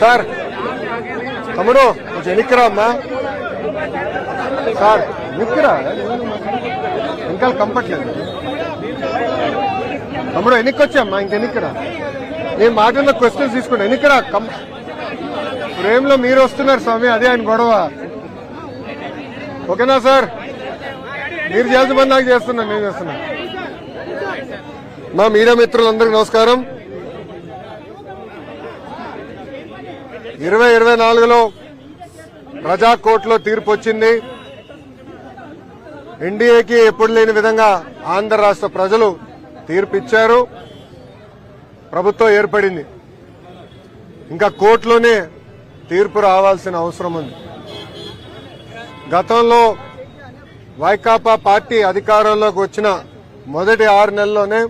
sir తమ్ముడు కొంచెం ఎన్నికరా అమ్మా సార్ ఎన్నికరా ఇంకా కంపట్లేదు తమ్ముడు ఎన్నికొచ్చామ్మా ఇంకెన్నికరా నేను మాట్లాడిన క్వశ్చన్స్ తీసుకుంటా ఎన్నికరా ఫ్రేమ్ లో మీరు వస్తున్నారు స్వామి అదే ఆయన గొడవ ఓకేనా సార్ మీరు చేయాల్సిన పని నాకు చేస్తున్నా నేను చేస్తున్నా మా మీడియా మిత్రులందరికీ నమస్కారం 2024లో ప్రజా కోర్టులో తీర్పు వచ్చింది ఎన్డీఏకి ఎప్పుడు లేని విధంగా ఆంధ్ర రాష్ట్ర ప్రజలు తీర్పు ఇచ్చారు ప్రభుత్వం ఏర్పడింది ఇంకా కోర్టులోనే తీర్పు రావాల్సిన అవసరం ఉంది గతంలో వైకాపా పార్టీ అధికారంలోకి వచ్చిన మొదటి 6 నెలల్లోనే